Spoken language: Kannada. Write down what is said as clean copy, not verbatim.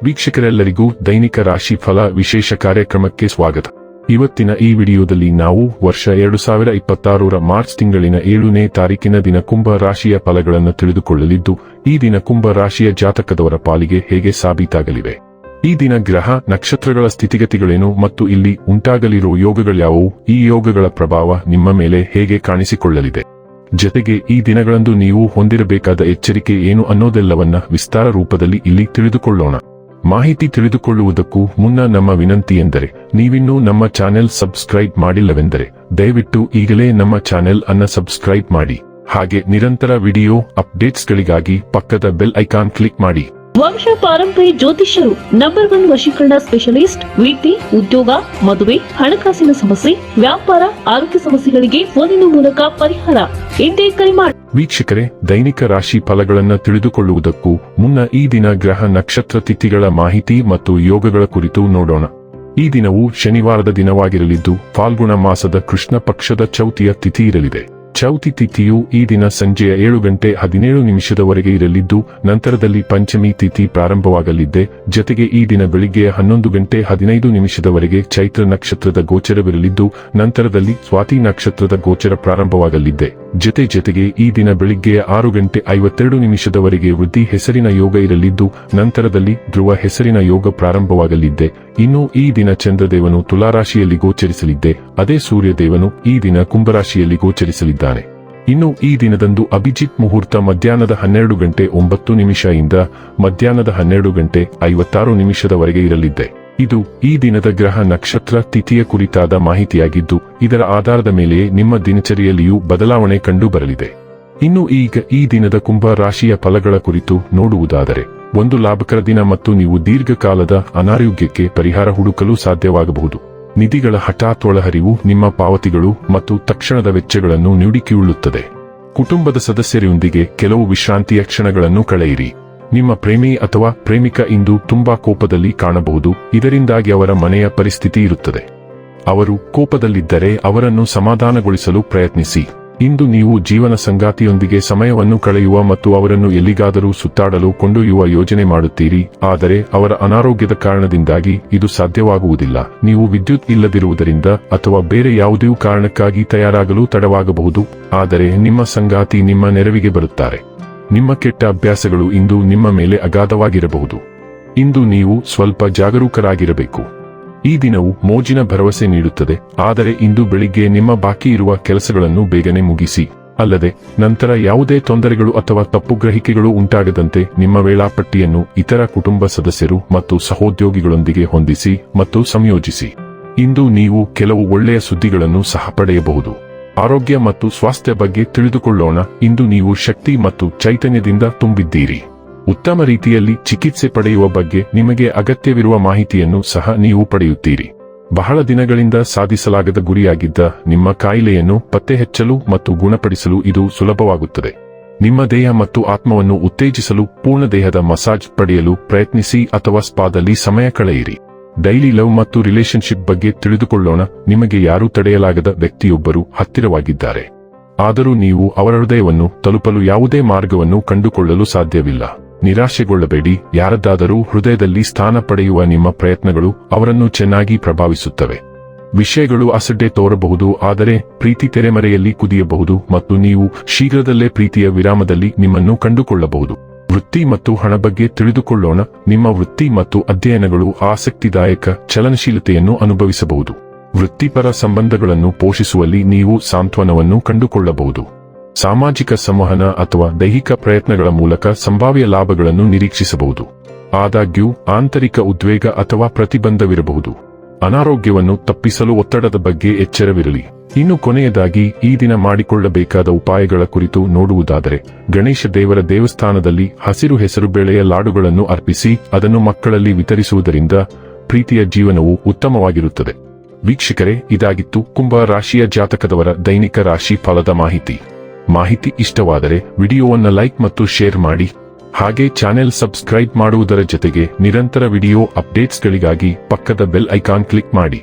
ವೀಕ್ಷಕರೆಲ್ಲರಿಗೂ ದೈನಿಕ ರಾಶಿ ಫಲ ವಿಶೇಷ ಕಾರ್ಯಕ್ರಮಕ್ಕೆ ಸ್ವಾಗತ. ಇವತ್ತಿನ ಈ ವಿಡಿಯೋದಲ್ಲಿ ನಾವು ವರ್ಷ 2026ರ ಮಾರ್ಚ್ ತಿಂಗಳಿನ 7ನೇ ತಾರೀಕಿನ ದಿನ ಕುಂಭ ರಾಶಿಯ ಫಲಗಳನ್ನು ತಿಳಿದುಕೊಳ್ಳಲಿದ್ದು, ಈ ದಿನ ಕುಂಭ ರಾಶಿಯ ಜಾತಕದವರ ಪಾಲಿಗೆ ಹೇಗೆ ಸಾಬೀತಾಗಲಿವೆ, ಈ ದಿನ ಗ್ರಹ ನಕ್ಷತ್ರಗಳ ಸ್ಥಿತಿಗತಿಗಳೇನು ಮತ್ತು ಇಲ್ಲಿ ಉಂಟಾಗಲಿರುವ ಯೋಗಗಳ್ಯಾವುವು, ಈ ಯೋಗಗಳ ಪ್ರಭಾವ ನಿಮ್ಮ ಮೇಲೆ ಹೇಗೆ ಕಾಣಿಸಿಕೊಳ್ಳಲಿದೆ, ಜತೆಗೆ ಈ ದಿನಗಳಂದು ನೀವು ಹೊಂದಿರಬೇಕಾದ ಎಚ್ಚರಿಕೆ ಏನು ಅನ್ನೋದೆಲ್ಲವನ್ನ ವಿಸ್ತಾರ ರೂಪದಲ್ಲಿ ಇಲ್ಲಿ ತಿಳಿದುಕೊಳ್ಳೋಣ. ಮಾಹಿತಿ ತಿಳಿದುಕೊಳ್ಳುವುದಕ್ಕೂ ಮುನ್ನ ನಮ್ಮ ವಿನಂತಿ ಎಂದರೆ, ನೀವಿನ್ನೂ ನಮ್ಮ ಚಾನೆಲ್ ಸಬ್ಸ್ಕ್ರೈಬ್ ಮಾಡಿಲ್ಲವೆಂದರೆ ದಯವಿಟ್ಟು ಈಗಲೇ ನಮ್ಮ ಚಾನೆಲ್ ಅನ್ನು ಸಬ್ಸ್ಕ್ರೈಬ್ ಮಾಡಿ. ಹಾಗೆ ನಿರಂತರ ವಿಡಿಯೋ ಅಪ್ಡೇಟ್ಸ್ಗಳಿಗಾಗಿ ಪಕ್ಕದ ಬೆಲ್ ಐಕಾನ್ ಕ್ಲಿಕ್ ಮಾಡಿ. ವಂಶ ಪಾರಂಪರ್ಯ ಜ್ಯೋತಿಷ್ಯರು ನಂಬರ್ 1 ವಶೀಕರಣ ಸ್ಪೆಷಲಿಸ್ಟ್. ವೃತ್ತಿ, ಉದ್ಯೋಗ, ಮದುವೆ, ಹಣಕಾಸಿನ ಸಮಸ್ಯೆ, ವ್ಯಾಪಾರ, ಆರೋಗ್ಯ ಸಮಸ್ಯೆಗಳಿಗೆ ಫೋನಿನ ಮೂಲಕ ಪರಿಹಾರ. ಇಂದೇ ಕರೆ ಮಾಡಿ. ವೀಕ್ಷಕರೇ, ದೈನಿಕ ರಾಶಿ ಫಲಗಳನ್ನು ತಿಳಿದುಕೊಳ್ಳುವುದಕ್ಕೂ ಮುನ್ನ ಈ ದಿನ ಗ್ರಹ ನಕ್ಷತ್ರ ತಿಥಿಗಳ ಮಾಹಿತಿ ಮತ್ತು ಯೋಗಗಳ ಕುರಿತು ನೋಡೋಣ. ಈ ದಿನವು ಶನಿವಾರದ ದಿನವಾಗಿರಲಿದ್ದು, ಫಾಲ್ಗುಣ ಮಾಸದ ಕೃಷ್ಣ ಪಕ್ಷದ ಚೌತಿಯ ತಿಥಿ ಇರಲಿದೆ. ಚೌತಿ ತಿಥಿಯು ಈ ದಿನ ಸಂಜೆಯ 7:17 ಇರಲಿದ್ದು, ನಂತರದಲ್ಲಿ ಪಂಚಮಿ ತಿಥಿ ಪ್ರಾರಂಭವಾಗಲಿದೆ. ಜತೆಗೆ ಈ ದಿನ ಬೆಳಿಗ್ಗೆ 11:15 ಚೈತ್ರ ನಕ್ಷತ್ರದ ಗೋಚರವಿರಲಿದ್ದು, ನಂತರದಲ್ಲಿ ಸ್ವಾತಿ ನಕ್ಷತ್ರದ ಗೋಚರ ಪ್ರಾರಂಭವಾಗಲಿದೆ. ಜತೆಗೆ ಈ ದಿನ ಬೆಳಿಗ್ಗೆ 6:52 ವೃದ್ಧಿ ಹೆಸರಿನ ಯೋಗ ಇರಲಿದ್ದು, ನಂತರದಲ್ಲಿ ಧ್ರುವ ಹೆಸರಿನ ಯೋಗ ಪ್ರಾರಂಭವಾಗಲಿದೆ. ಇನ್ನು ಈ ದಿನ ಚಂದ್ರದೇವನು ತುಲಾರಾಶಿಯಲ್ಲಿ ಗೋಚರಿಸಲಿದ್ದೆ, ಅದೇ ಸೂರ್ಯದೇವನು ಈ ದಿನ ಕುಂಭರಾಶಿಯಲ್ಲಿ ಗೋಚರಿಸಲಿದ್ದಾನೆ. ಇನ್ನು ಈ ದಿನದಂದು ಅಭಿಜಿತ್ ಮುಹೂರ್ತ ಮಧ್ಯಾಹ್ನದ 12:09 ಇಂದ ಮಧ್ಯಾಹ್ನದ 12:56 ಇರಲಿದೆ. ಇದು ಈ ದಿನದ ಗ್ರಹ ನಕ್ಷತ್ರ ತಿಥಿಯ ಕುರಿತಾದ ಮಾಹಿತಿಯಾಗಿದ್ದು, ಇದರ ಆಧಾರದ ಮೇಲೆ ನಿಮ್ಮ ದಿನಚರಿಯಲ್ಲಿಯೂ ಬದಲಾವಣೆ ಕಂಡು ಬರಲಿದೆ. ಇನ್ನು ಈಗ ಈ ದಿನದ ಕುಂಭ ರಾಶಿಯ ಫಲಗಳ ಕುರಿತು ನೋಡುವುದಾದರೆ, ಒಂದು ಲಾಭಕರ ದಿನ ಮತ್ತು ನೀವು ದೀರ್ಘಕಾಲದ ಅನಾರೋಗ್ಯಕ್ಕೆ ಪರಿಹಾರ ಹುಡುಕಲು ಸಾಧ್ಯವಾಗಬಹುದು. ನಿಧಿಗಳ ಹಠಾತ್ ಒಳಹರಿವು ನಿಮ್ಮ ಪಾವತಿಗಳು ಮತ್ತು ತಕ್ಷಣದ ವೆಚ್ಚಗಳನ್ನು ನುಡುಕಿಕೊಳ್ಳುತ್ತದೆ. ಕುಟುಂಬದ ಸದಸ್ಯರೊಂದಿಗೆ ಕೆಲವು ವಿಶ್ರಾಂತಿಯ ಕ್ಷಣಗಳನ್ನು ಕಳೆಯಿರಿ. ನಿಮ್ಮ ಪ್ರೇಮಿ ಅಥವಾ ಪ್ರೇಮಿಕ ಇಂದು ತುಂಬಾ ಕೋಪದಲ್ಲಿ ಕಾಣಬಹುದು, ಇದರಿಂದಾಗಿ ಅವರ ಮನೆಯ ಪರಿಸ್ಥಿತಿ ಇರುತ್ತದೆ. ಅವರು ಕೋಪದಲ್ಲಿದ್ದರೆ ಅವರನ್ನು ಸಮಾಧಾನಗೊಳಿಸಲು ಪ್ರಯತ್ನಿಸಿ. ಇಂದು ನೀವು ಜೀವನ ಸಂಗಾತಿಯೊಂದಿಗೆ ಸಮಯವನ್ನು ಕಳೆಯುವ ಮತ್ತು ಅವರನ್ನು ಎಲ್ಲಿಗಾದರೂ ಸುತ್ತಾಡಲು ಕೊಂಡೊಯ್ಯುವ ಯೋಜನೆ ಮಾಡುತ್ತೀರಿ, ಆದರೆ ಅವರ ಅನಾರೋಗ್ಯದ ಕಾರಣದಿಂದಾಗಿ ಇದು ಸಾಧ್ಯವಾಗುವುದಿಲ್ಲ. ನೀವು ವಿದ್ಯುತ್ ಇಲ್ಲದಿರುವುದರಿಂದ ಅಥವಾ ಬೇರೆ ಯಾವುದೇ ಕಾರಣಕ್ಕಾಗಿ ತಯಾರಾಗಲು ತಡವಾಗಬಹುದು, ಆದರೆ ನಿಮ್ಮ ಸಂಗಾತಿ ನಿಮ್ಮ ನೆರವಿಗೆ ಬರುತ್ತಾರೆ. ನಿಮ್ಮ ಕೆಟ್ಟ ಅಭ್ಯಾಸಗಳು ಇಂದು ನಿಮ್ಮ ಮೇಲೆ ಅಗಾಧವಾಗಿರಬಹುದು. ಇಂದು ನೀವು ಸ್ವಲ್ಪ ಜಾಗರೂಕರಾಗಿರಬೇಕು. ಈ ದಿನವು ಮೋಜಿನ ಭರವಸೆ ನೀಡುತ್ತದೆ, ಆದರೆ ಇಂದು ಬೆಳಿಗ್ಗೆ ನಿಮ್ಮ ಬಾಕಿ ಇರುವ ಕೆಲಸಗಳನ್ನು ಬೇಗನೆ ಮುಗಿಸಿ. ಅಲ್ಲದೆ ನಂತರ ಯಾವುದೇ ತೊಂದರೆಗಳು ಅಥವಾ ತಪ್ಪುಗ್ರಹಿಕೆಗಳು ಉಂಟಾಗದಂತೆ ನಿಮ್ಮ ವೇಳಾಪಟ್ಟಿಯನ್ನು ಇತರ ಕುಟುಂಬ ಸದಸ್ಯರು ಮತ್ತು ಸಹೋದ್ಯೋಗಿಗಳೊಂದಿಗೆ ಹೊಂದಿಸಿ ಮತ್ತು ಸಂಯೋಜಿಸಿ. ಇಂದು ನೀವು ಕೆಲವು ಒಳ್ಳೆಯ ಸುದ್ದಿಗಳನ್ನು ಸಹ ಪಡೆಯಬಹುದು. ಆರೋಗ್ಯ ಮತ್ತು ಸ್ವಾಸ್ಥ್ಯ ಬಗ್ಗೆ ತಿಳಿದುಕೊಳ್ಳೋಣ. ಇಂದು ನೀವು ಶಕ್ತಿ ಮತ್ತು ಚೈತನ್ಯದಿಂದ ತುಂಬಿದ್ದೀರಿ. ಉತ್ತಮ ರೀತಿಯಲ್ಲಿ ಚಿಕಿತ್ಸೆ ಪಡೆಯುವ ಬಗ್ಗೆ ನಿಮಗೆ ಅಗತ್ಯವಿರುವ ಮಾಹಿತಿಯನ್ನು ಸಹ ನೀವು ಪಡೆಯುತ್ತೀರಿ. ಬಹಳ ದಿನಗಳಿಂದ ಸಾಧಿಸಲಾಗದ ಗುರಿಯಾಗಿದ್ದ ನಿಮ್ಮ ಕಾಯಿಲೆಯನ್ನು ಪತ್ತೆ ಹಚ್ಚಲು ಮತ್ತು ಗುಣಪಡಿಸಲು ಇದು ಸುಲಭವಾಗುತ್ತದೆ. ನಿಮ್ಮ ದೇಹ ಮತ್ತು ಆತ್ಮವನ್ನು ಉತ್ತೇಜಿಸಲು ಪೂರ್ಣ ದೇಹದ ಮಸಾಜ್ ಪಡೆಯಲು ಪ್ರಯತ್ನಿಸಿ ಅಥವಾ ಸ್ಪಾದಲ್ಲಿ ಸಮಯ ಕಳೆಯಿರಿ. ಡೈಲಿ ಲವ್ ಮತ್ತು ರಿಲೇಶನ್ಶಿಪ್ ಬಗ್ಗೆ ತಿಳಿದುಕೊಳ್ಳೋಣ. ನಿಮಗೆ ಯಾರೂ ತಡೆಯಲಾಗದ ವ್ಯಕ್ತಿಯೊಬ್ಬರು ಹತ್ತಿರವಾಗಿದ್ದಾರೆ, ಆದರೂ ನೀವು ಅವರ ಹೃದಯವನ್ನು ತಲುಪಲು ಯಾವುದೇ ಮಾರ್ಗವನ್ನು ಕಂಡುಕೊಳ್ಳಲು ಸಾಧ್ಯವಿಲ್ಲ. ನಿರಾಶೆಗೊಳ್ಳಬೇಡಿ. ಯಾರದ್ದಾದರೂ ಹೃದಯದಲ್ಲಿ ಸ್ಥಾನ ಪಡೆಯುವ ನಿಮ್ಮ ಪ್ರಯತ್ನಗಳು ಅವರನ್ನು ಚೆನ್ನಾಗಿ ಪ್ರಭಾವಿಸುತ್ತವೆ. ವಿಷಯಗಳು ಅಸಡ್ಡೆ ತೋರಬಹುದು, ಆದರೆ ಪ್ರೀತಿ ತೆರೆಮರೆಯಲ್ಲಿ ಕುದಿಯಬಹುದು ಮತ್ತು ನೀವು ಶೀಘ್ರದಲ್ಲೇ ಪ್ರೀತಿಯ ವಿರಾಮದಲ್ಲಿ ನಿಮ್ಮನ್ನು ಕಂಡುಕೊಳ್ಳಬಹುದು. ವೃತ್ತಿ ಮತ್ತು ಹಣ ಬಗ್ಗೆ ತಿಳಿದುಕೊಳ್ಳೋಣ. ನಿಮ್ಮ ವೃತ್ತಿ ಮತ್ತು ಅಧ್ಯಯನಗಳು ಆಸಕ್ತಿದಾಯಕ ಚಲನಶೀಲತೆಯನ್ನು ಅನುಭವಿಸಬಹುದು. ವೃತ್ತಿಪರ ಸಂಬಂಧಗಳನ್ನು ಪೋಷಿಸುವಲ್ಲಿ ನೀವು ಸಾಂತ್ವನವನ್ನು ಕಂಡುಕೊಳ್ಳಬಹುದು. ಸಾಮಾಜಿಕ ಸಂವಹನ ಅಥವಾ ದೈಹಿಕ ಪ್ರಯತ್ನಗಳ ಮೂಲಕ ಸಂಭಾವ್ಯ ಲಾಭಗಳನ್ನು ನಿರೀಕ್ಷಿಸಬಹುದು. ಆದಾಗ್ಯೂ ಆಂತರಿಕ ಉದ್ವೇಗ ಅಥವಾ ಪ್ರತಿಬಂಧವಿರಬಹುದು. ಅನಾರೋಗ್ಯವನ್ನು ತಪ್ಪಿಸಲು ಒತ್ತಡದ ಬಗ್ಗೆ ಎಚ್ಚರವಿರಲಿ. ಇನ್ನು ಕೊನೆಯದಾಗಿ ಈ ದಿನ ಮಾಡಿಕೊಳ್ಳಬೇಕಾದ ಉಪಾಯಗಳ ಕುರಿತು ನೋಡುವುದಾದರೆ, ಗಣೇಶ ದೇವರ ದೇವಸ್ಥಾನದಲ್ಲಿ ಹಸಿರು ಹೆಸರುಬೇಳೆಯ ಲಾಡುಗಳನ್ನು ಅರ್ಪಿಸಿ ಅದನ್ನು ಮಕ್ಕಳಲ್ಲಿ ವಿತರಿಸುವುದರಿಂದ ಪ್ರೀತಿಯ ಜೀವನವು ಉತ್ತಮವಾಗಿರುತ್ತದೆ. ವೀಕ್ಷಕರೇ, ಇದಾಗಿತ್ತು ಕುಂಭ ರಾಶಿಯ ಜಾತಕದವರ ದೈನಿಕ ರಾಶಿ ಫಲದ ಮಾಹಿತಿ ಇಷ್ಟವಾದರೆ ವಿಡಿಯೋವನ್ನು ಲೈಕ್ ಮತ್ತು ಶೇರ್ ಮಾಡಿ. ಹಾಗೆ ಚಾನೆಲ್ ಸಬ್ಸ್ಕ್ರೈಬ್ ಮಾಡುವುದರ ಜೊತೆಗೆ ನಿರಂತರ ವಿಡಿಯೋ ಅಪ್ಡೇಟ್ಸ್ಗಳಿಗಾಗಿ ಪಕ್ಕದ ಬೆಲ್ ಐಕಾನ್ ಕ್ಲಿಕ್ ಮಾಡಿ.